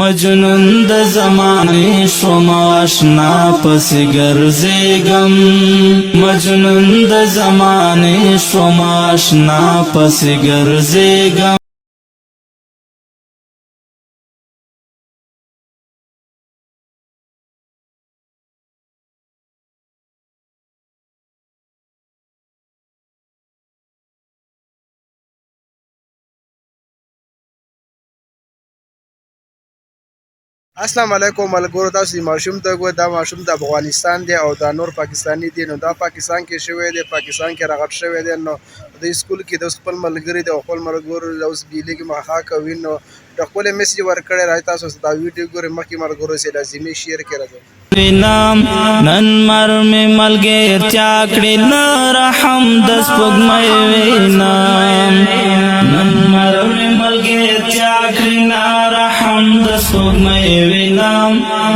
مجنون د زمانه شوم آشنا پس ګرځېږم مجنون د زمانه شوم آشنا پس ګرځېږم السلام علیکم ملګرو، تاسو ماشوم ته ګورئ. دا ماشوم د افغانستان دی او دا نور پاکستانی دی. نو دا پاکستان کې شوی دی، پاکستان کې راغټ شوی دی. نو د سکول کې د خپل ملګري د خپل ملګرو د اوس بیلې کې مخا کوي. نو د خپل میسج ورکړی راځي. تاسو دا ویډیو ګورئ، مخکې ملګرو سره لازمي شیر کړئ. نام نن مرمه ملګرتیا کړې نه رحم د سپوږمۍ وینم نن مرمه ملګرتیا کړې نه رحم د سپوږمۍ وینم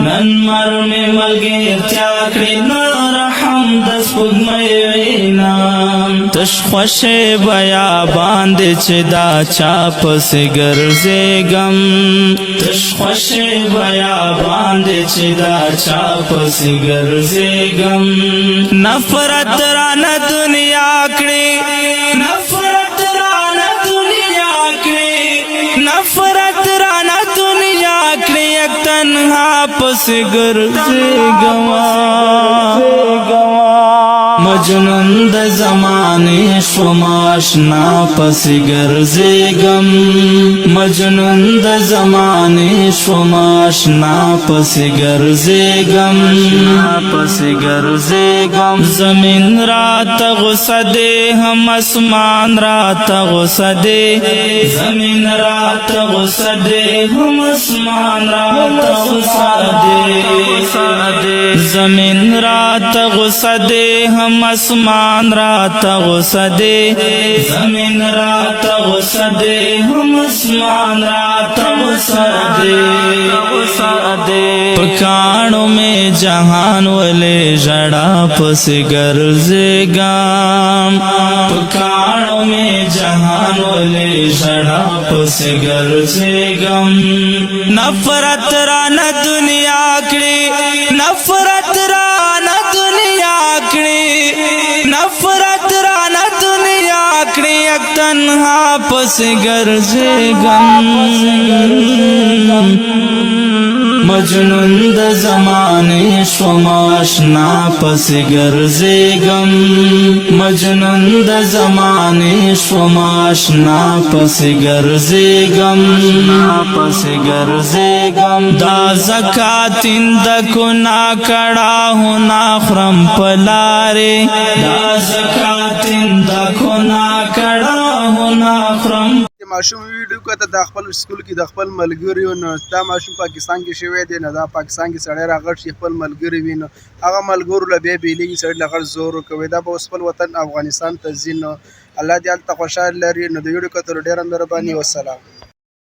نن مرمه ملګرتیا کړې نه رحم د سپوږمۍ وینم تش خوشې بیا باندې چې دا چا پسې ګرځېږم تش خوشې بیا باندې چې دا چا پسې ګرځېږم نفرت رانه دنیا کړې نفرت رانه دنیا کړې نفرت رانه دنیا کړې یک تنها پسې ګرځېږم مجنون د زمانه شوم آشنا پسې ګرځېږم مجنون د زمانه شوم آشنا پسې ګرځېږم زمین رات غصه دې هم اسمان رات غصه دې زمین رات غصه دې هم اسمان رات غصه دې زمین رات غصه دې هم اسمان رات غصه دې زمین رات غصه دې هم اسمان رات غصه دې پکانو میں جہان ولے جڑا پس ګرځېږم پکانو میں جہان ولے جڑا پس ګرځېږم نفرت رانه دنیا کړې نفرت رانه دنیا کړې نفرت رانه دنیا کړې یک تنها پس ګرځېږم مجنون د زمانه شوم آشنا پس ګرځېږم مجنون د زمانه شوم آشنا پس ګرځېږم دا زکاتین د کنا کړه ہونا خرم پلاره دا زکاتین د کنا کړه ہونا خرم ماشوم ویډیو کته د خپل سکول کې د خپل ملګری نو دا ماشوم پاکستان کې شوی دی. نه دا پاکستان کې سړی راغټ شي خپل ملګری وینو هغه ملګرو له بیا بیلېږي سړی لغړ زور کوي. دا به خپل وطن افغانستان ته ځي. نو الله دې هلته خوشحال لري. نو د ویډیو کتلو ډېره مهرباني. والسلام.